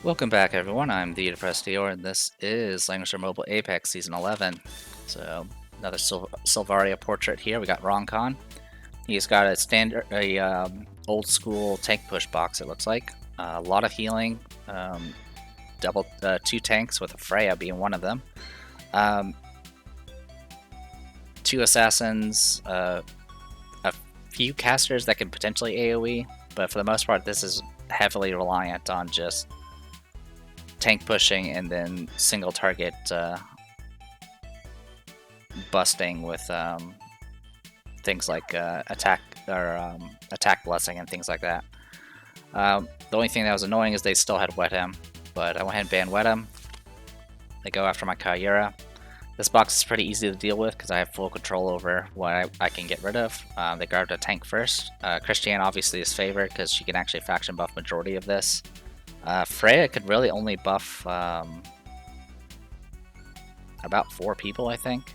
Welcome back, everyone. I'm the Depressed Dior, and this is Langrisser Mobile Apex Season 11. So, another Silvaria portrait here. We got Ronkan. He's got a standard, old school tank push box. It looks like a lot of healing, two tanks with a Freya being one of them, two assassins, a few casters that can potentially AOE, but for the most part, this is heavily reliant on just tank pushing and then single target busting with things like attack blessing and things like that. The only thing that was annoying is they still had wet him, but I went ahead and banned wet him. They go after my Kyura. This box is pretty easy to deal with because I have full control over what I can get rid of. They grabbed a tank first. Christiane obviously is favored because she can actually faction buff majority of this. Freya could really only buff about 4 people, I think.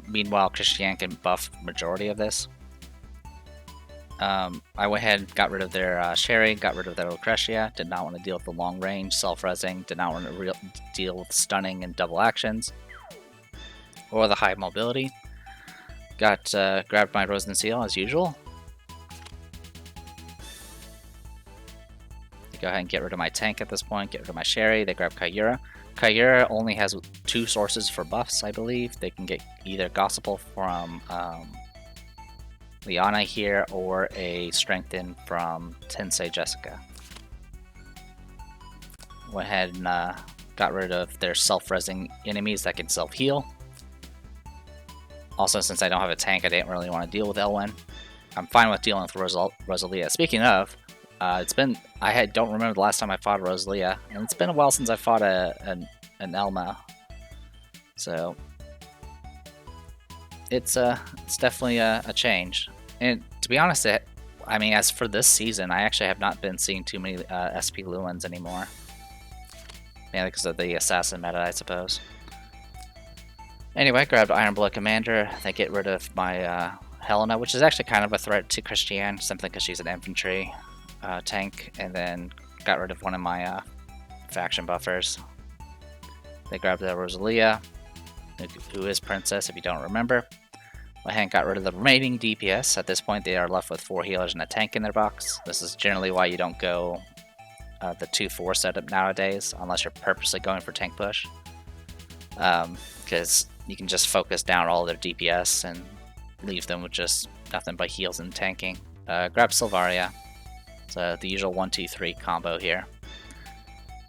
Meanwhile, Christiane can buff majority of this. I went ahead and got rid of their Sherry, got rid of their Lucretia, did not want to deal with the long range, self-resing, did not want to deal with stunning and double actions, or the high mobility. Grabbed my Rosen Seal as usual. Go ahead and get rid of my tank at this point, get rid of my Sherry, they grab Kyura. Kyura only has 2 sources for buffs, I believe. They can get either Gospel from Liana here, or a Strengthen from Tensei Jessica. Went ahead and got rid of their self-resing enemies that can self-heal. Also, since I don't have a tank, I didn't really want to deal with Elwyn. I'm fine with dealing with Rosalia. Speaking of, I don't remember the last time I fought Rosalia, and it's been a while since I fought an Elma. So it's definitely a change. And to be honest, I mean, as for this season, I actually have not been seeing too many SP Luans anymore. Mainly because of the assassin meta, I suppose. Anyway, grabbed Iron Blood Commander. They get rid of my Helena, which is actually kind of a threat to Christiane, simply because she's an infantry tank, and then got rid of one of my faction buffers. They grabbed the Rosalia, who is Princess if you don't remember. Went ahead and got rid of the remaining DPS. At this point, they are left with 4 healers and a tank in their box. This is generally why you don't go the 2-4 setup nowadays, unless you're purposely going for tank push. Because you can just focus down all their DPS and leave them with just nothing but heals and tanking. Grab Silvaria. So the usual 1-2-3 combo here.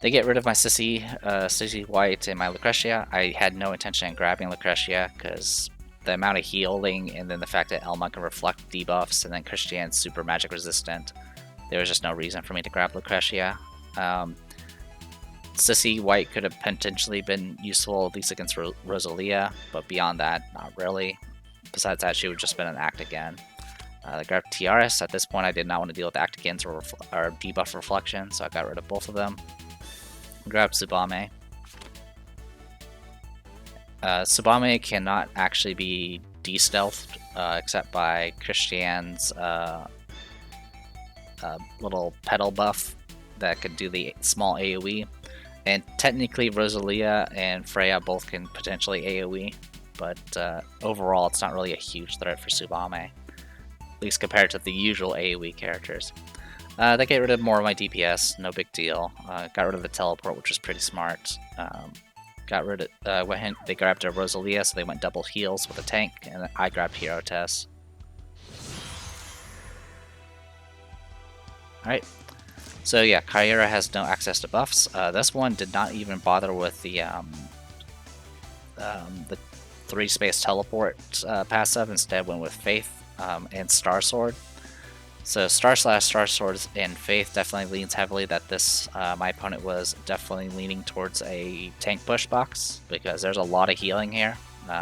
They get rid of my Sissy White and my Lucretia. I had no intention in grabbing Lucretia because the amount of healing and then the fact that Elma can reflect debuffs and then Christiane's super magic resistant, there was just no reason for me to grab Lucretia. Sissy White could have potentially been useful at least against Rosalia, but beyond that, not really. Besides that, she would have just been an act again. I grabbed TRS. At this point, I did not want to deal with Act Against or debuff reflection, so I got rid of both of them. Grabbed Tsubame. Tsubame cannot actually be de-stealthed except by Christiane's little pedal buff that could do the small AoE. And technically, Rosalia and Freya both can potentially AoE, but overall, it's not really a huge threat for Tsubame, at least compared to the usual AoE characters. They get rid of more of my DPS, no big deal. Got rid of the teleport, which was pretty smart. They grabbed a Rosalia, so they went double heals with a tank, and I grabbed Hero Tess. Alright, so yeah, Kyura has no access to buffs. This one did not even bother with the 3-space teleport passive, instead went with Faith and Star Sword. So Star Sword and Faith definitely leans heavily that this my opponent was definitely leaning towards a tank push box because there's a lot of healing here.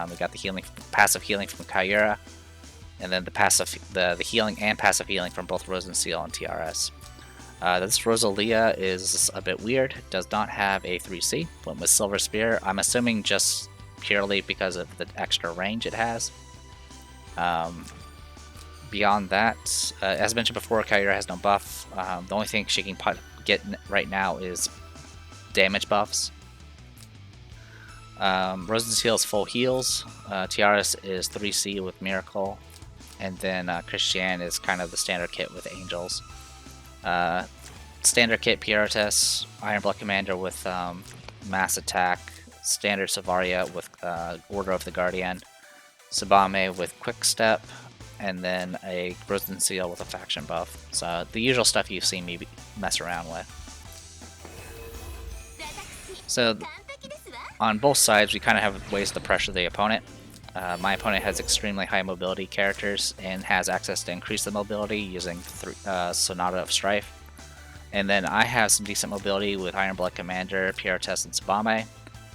We got the passive healing from Kyura, and then the healing and passive healing from both Rosen Seal and TRS. This Rosalia is a bit weird. It does not have a 3C. Went with Silver Spear. I'm assuming just purely because of the extra range it has. Beyond that, as mentioned before, Kyura has no buff. The only thing she can get right now is damage buffs. Rosensteel is full heals. Tiaras is 3C with Miracle. And then Christiane is kind of the standard kit with Angels. Standard kit Pirates, Iron Blood Commander with Mass Attack, Standard Savaria with Order of the Guardian, Sabame with Quick Step, and then a Rosensteel with a faction buff. So the usual stuff you've seen me mess around with. So on both sides, we kind of have ways to pressure the opponent. My opponent has extremely high mobility characters and has access to increase the mobility using Sonata of Strife. And then I have some decent mobility with Iron Blood Commander, Pirates, and Sabame.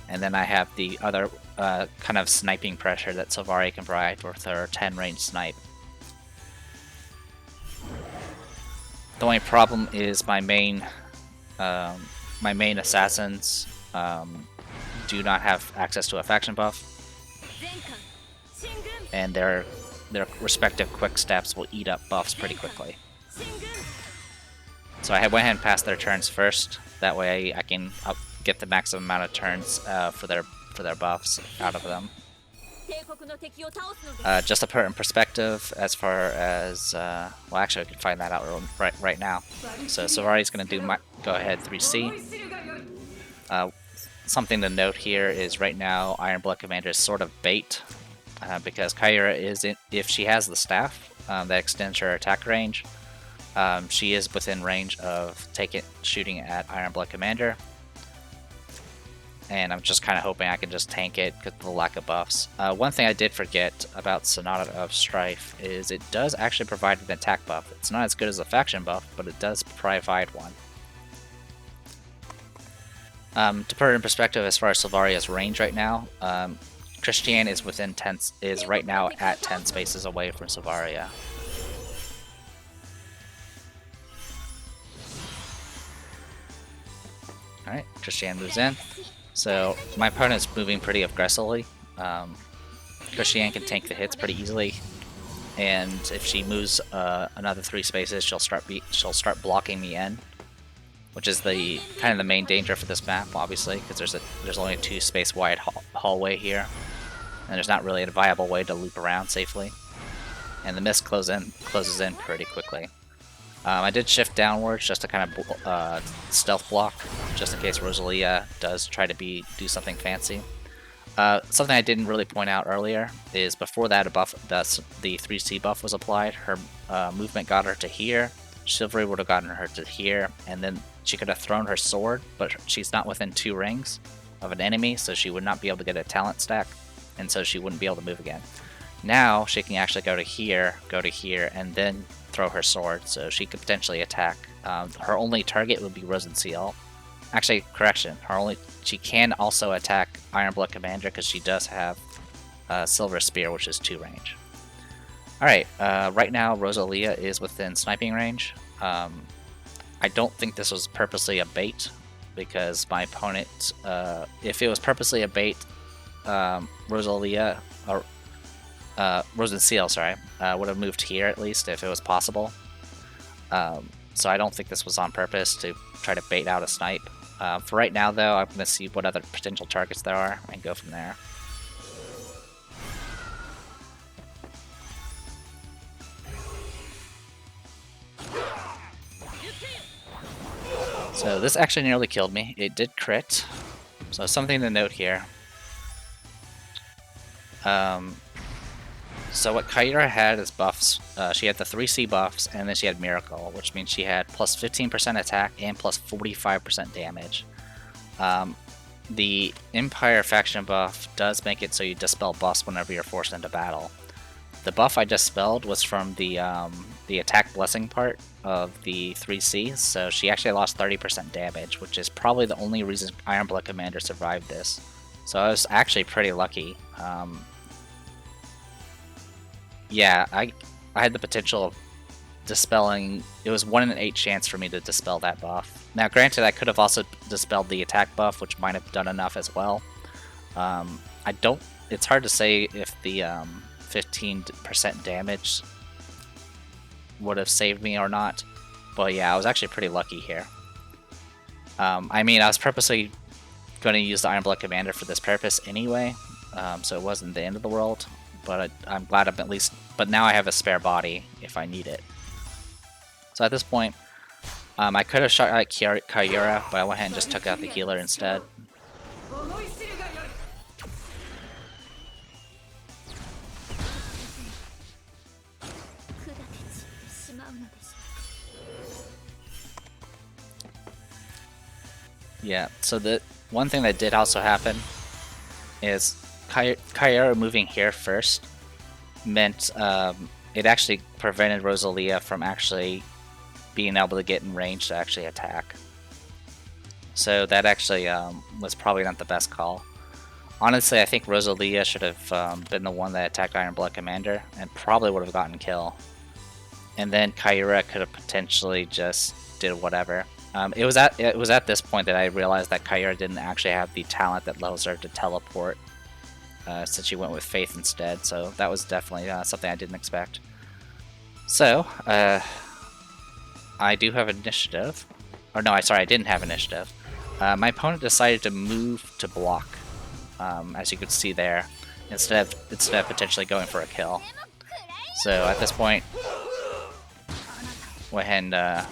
And then I have the other kind of sniping pressure that Savaria can provide with her 10 range snipe. The only problem is my main assassins do not have access to a faction buff. And their respective quick steps will eat up buffs pretty quickly. So I went ahead and passed their turns first. That way I can get the maximum amount of turns for their buffs out of them. Just to put it in perspective, as far as well, actually I can find that out right now. So Savari's going to go ahead 3C. Something to note here is right now Iron Blood Commander is sort of bait. Because Kyra if she has the staff that extends her attack range, she is within range of shooting at Iron Blood Commander. And I'm just kind of hoping I can just tank it because of the lack of buffs. One thing I did forget about Sonata of Strife is it does actually provide an attack buff. It's not as good as a faction buff, but it does provide one. To put it in perspective, as far as Silvaria's range right now, Christiane is right now at 10 spaces away from Savaria. Alright, Christiane moves in. So my opponent's moving pretty aggressively. Christiane can tank the hits pretty easily, and if she moves another 3 spaces, she'll start blocking me in, which is the kind of the main danger for this map, obviously, because there's only a 2 space wide hallway here. And there's not really a viable way to loop around safely. And the mist closes in pretty quickly. I did shift downwards just to kind of stealth block, just in case Rosalia does try to do something fancy. Something I didn't really point out earlier is before that the 3C buff was applied, her movement got her to here, Chivalry would have gotten her to here, and then she could have thrown her sword, but she's not within 2 rings of an enemy, so she would not be able to get a talent stack. And so she wouldn't be able to move again. Now she can actually go to here, and then throw her sword, so she could potentially attack. Her only target would be Rosensteel. Actually, correction. She can also attack Iron Blood Commander because she does have Silver Spear, which is 2 range. Alright, right now Rosalia is within sniping range. I don't think this was purposely a bait, because my opponent, if it was purposely a bait, Rosensteel, would have moved here at least if it was possible. So I don't think this was on purpose to try to bait out a snipe. For right now, though, I'm going to see what other potential targets there are and go from there. So this actually nearly killed me. It did crit. So something to note here. So what Kyra had is buffs. She had the 3C buffs, and then she had Miracle, which means she had plus 15% attack and plus 45% damage. The Empire faction buff does make it so you dispel buffs whenever you're forced into battle. The buff I dispelled was from the attack blessing part of the 3C, so she actually lost 30% damage, which is probably the only reason Iron Blood Commander survived this. So I was actually pretty lucky. Yeah, I had the potential of dispelling. It was 1 in 8 chance for me to dispel that buff. Now, granted, I could have also dispelled the attack buff, which might have done enough as well. It's hard to say if the 15% damage would have saved me or not. But yeah, I was actually pretty lucky here. I mean, I was purposely going to use the Iron Blood Commander for this purpose anyway, so it wasn't the end of the world. But I'm glad I'm at least. But now I have a spare body if I need it. So at this point, I could have shot at Kyura, but I went ahead and just took out the healer instead. Yeah, so the one thing that did also happen is Kyura moving here first meant it actually prevented Rosalia from actually being able to get in range to actually attack. So that actually was probably not the best call. Honestly, I think Rosalia should have been the one that attacked Iron Blood Commander and probably would have gotten kill. And then Kyura could have potentially just did whatever. It was at this point that I realized that Kyura didn't actually have the talent that allows her to teleport, since she went with Faith instead. So that was definitely something I didn't expect. So I do have initiative. Or no, sorry, I didn't have initiative. My opponent decided to move to block, as you could see there, instead of potentially going for a kill. So at this point, went ahead and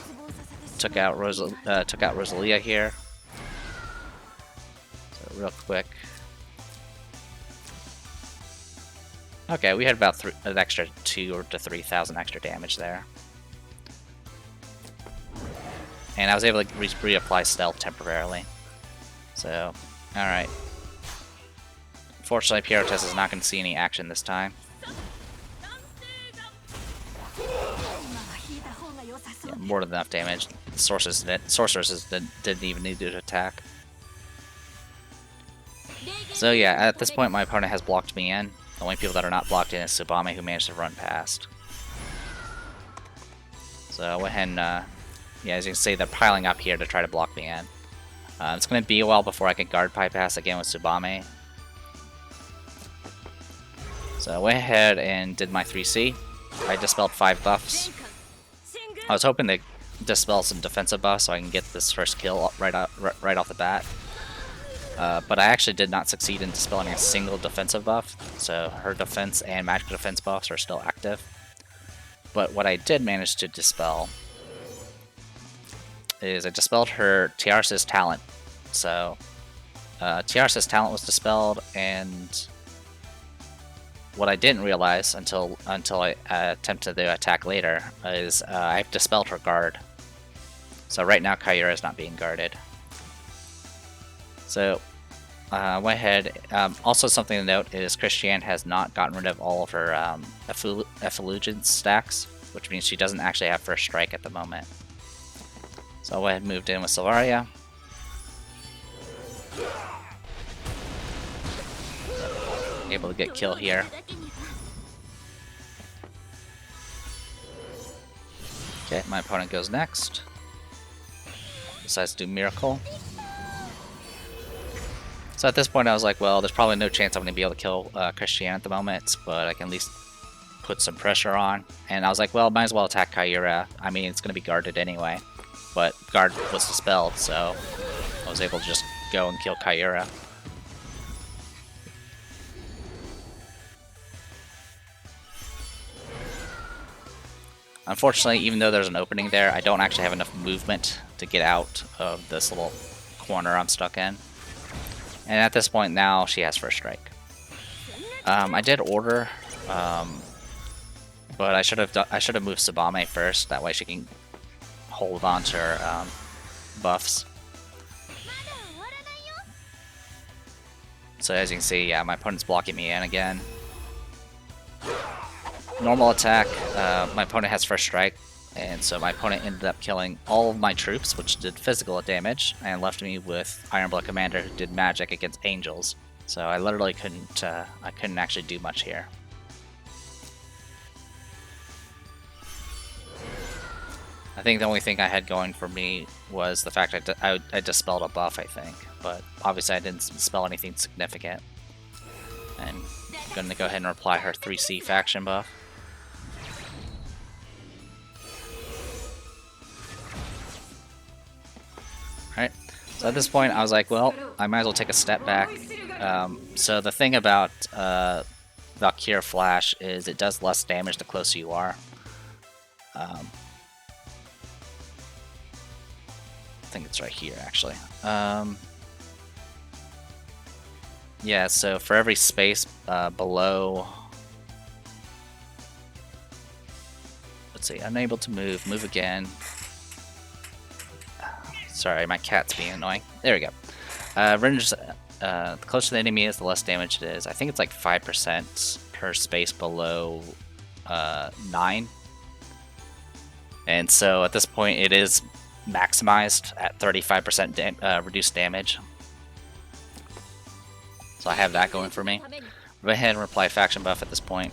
took out Rosalia here. So real quick. Okay, we had about an extra 2,000 to 3,000 extra damage there. And I was able to reapply stealth temporarily. So, alright. Unfortunately, Pierrotess is not going to see any action this time. Yeah, more than enough damage. Sorceresses didn't even need to attack. So yeah, at this point my opponent has blocked me in. The only people that are not blocked in is Tsubame, who managed to run past. So I went ahead and, yeah, as you can see, they're piling up here to try to block me in. It's going to be a while before I can guard bypass again with Tsubame. So I went ahead and did my 3C. I dispelled 5 buffs. I was hoping to dispel some defensive buffs so I can get this first kill right off the bat. But I actually did not succeed in dispelling a single defensive buff, so her defense and magic defense buffs are still active. But what I did manage to dispel is I dispelled her Tiaras' talent. So Tiaras' talent was dispelled, and what I didn't realize until I attempted to attack later is I've dispelled her guard. So right now Kyura is not being guarded. So I went ahead. Also, something to note is Christiane has not gotten rid of all of her effulgence stacks, which means she doesn't actually have first strike at the moment. So I went ahead and moved in with Sylvaria. Able to get kill here. Okay, my opponent goes next. Decides to do Miracle. So at this point I was like, well, there's probably no chance I'm going to be able to kill Christiane at the moment, but I can at least put some pressure on. And I was like, well, might as well attack Kyura. I mean, it's going to be guarded anyway. But guard was dispelled, so I was able to just go and kill Kyura. Unfortunately, even though there's an opening there, I don't actually have enough movement to get out of this little corner I'm stuck in. And at this point now, she has first strike. I did order, but I should have moved Tsubame first. That way she can hold on to her buffs. So as you can see, yeah, my opponent's blocking me in again. Normal attack. My opponent has first strike, and so my opponent ended up killing all of my troops, which did physical damage, and left me with Iron Blood Commander, who did magic against angels. So I literally couldn't actually do much here. I think the only thing I had going for me was the fact I dispelled a buff, I think, but obviously I didn't dispel anything significant. And I'm going to go ahead and apply her 3C faction buff. Alright, So at this point, I was like, well, I might as well take a step back. So the thing about Valkyrie Flash is it does less damage the closer you are. I think it's right here, actually. Yeah, so for every space below... Let's see, unable to move, move again. Sorry, my cat's being annoying. There we go. The closer the enemy is, the less damage it is. I think it's like 5% per space below 9. And so at this point, it is maximized at 35% reduced damage. So I have that going for me. Go ahead and apply faction buff at this point.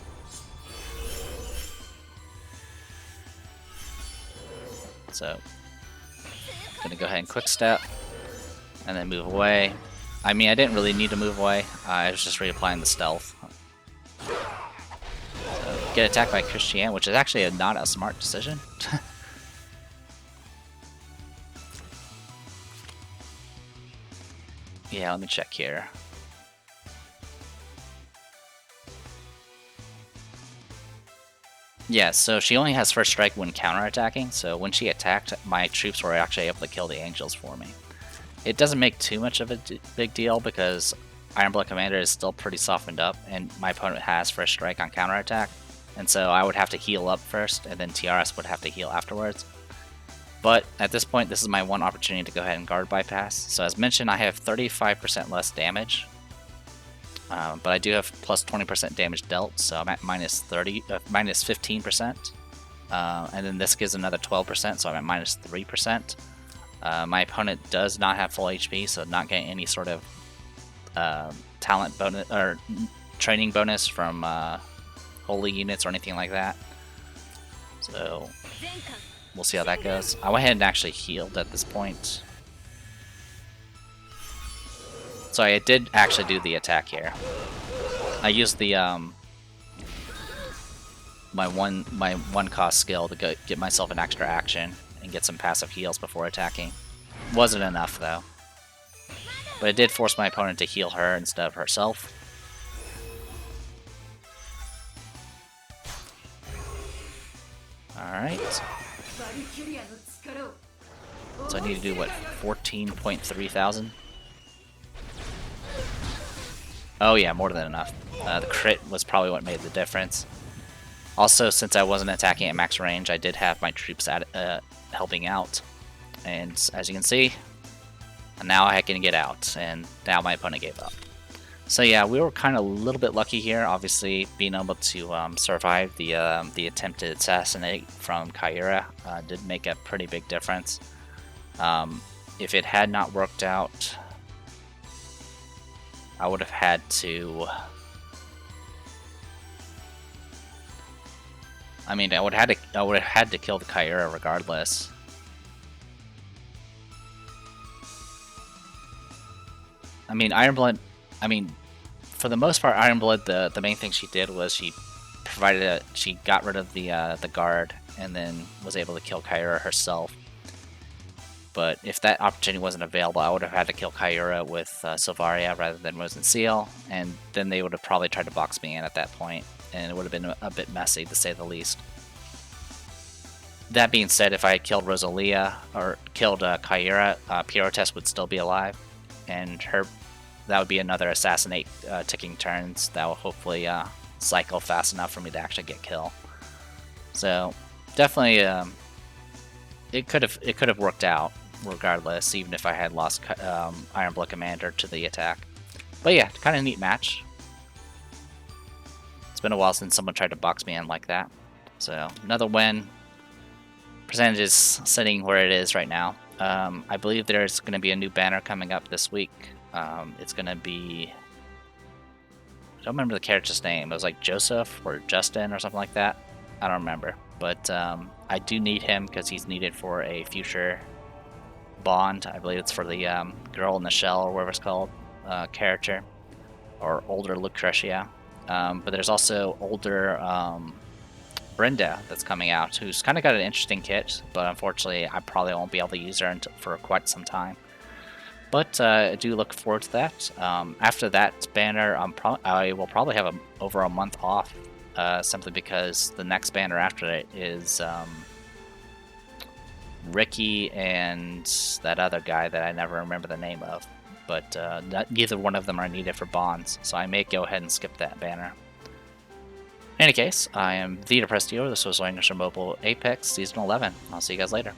So, gonna go ahead and quick step, and then move away. I mean, I didn't really need to move away. I was just reapplying the stealth. So, get attacked by Christiane, which is actually not a smart decision. Yeah, let me check here. Yeah, so she only has first strike when counterattacking, so when she attacked, my troops were actually able to kill the angels for me. It doesn't make too much of a big deal because Iron Blood Commander is still pretty softened up, and my opponent has first strike on counterattack, and so I would have to heal up first, and then TRS would have to heal afterwards. But at this point, this is my one opportunity to go ahead and guard bypass. So as mentioned, I have 35% less damage. But I do have plus 20% damage dealt, so I'm at minus 15%. And then this gives another 12%, so I'm at minus 3%. My opponent does not have full HP, so not getting any sort of talent bonus or training bonus from holy units or anything like that. So we'll see how that goes. I went ahead and actually healed at this point. So I did actually do the attack here. I used the my one cost skill to get myself an extra action and get some passive heals before attacking. Wasn't enough though, but it did force my opponent to heal her instead of herself. All right. So I need to do what, 14.3 thousand? Oh yeah, more than enough. The crit was probably what made the difference. Also, since I wasn't attacking at max range, I did have my troops helping out. And as you can see, now I can get out, and now my opponent gave up. So yeah, we were kind of a little bit lucky here. Obviously, being able to survive the attempted assassinate from Kyura did make a pretty big difference. If it had not worked out, I would have had to... I mean, I would have had to kill the Kyura regardless. I mean, Ironblood... I mean, for the most part, Ironblood, the main thing she did was she got rid of the guard and then was able to kill Kyura herself. But if that opportunity wasn't available, I would have had to kill Kyura with Silvaria rather than Rosenseal, and then they would have probably tried to box me in at that point, and it would have been a bit messy, to say the least. That being said, if I had killed Rosalia, or killed Kyura, Pyrotes would still be alive, and that would be another assassinate ticking turns that will hopefully cycle fast enough for me to actually get kill. So, definitely, it could have worked out regardless, even if I had lost Iron Blood Commander to the attack. But yeah, kind of neat match. It's been a while since someone tried to box me in like that. So another win. Percentage is sitting where it is right now. I believe there's going to be a new banner coming up this week. It's going to be... I don't remember the character's name. It was like Joseph or Justin or something like that. I don't remember. But I do need him because he's needed for a future bond. I believe it's for the girl in the shell or whatever it's called character, or older Lucretia. But there's also older Brenda that's coming out, who's kind of got an interesting kit, but unfortunately I probably won't be able to use her for quite some time. But I do look forward to that. After that banner, I will probably have over a month off, simply because the next banner after it is Ricky and that other guy that I never remember the name of. But neither one of them are needed for bonds, so I may go ahead and skip that banner. In any case, I am the Depressed Dealer. This was Langrisser Mobile Apex Season 11. I'll see you guys later.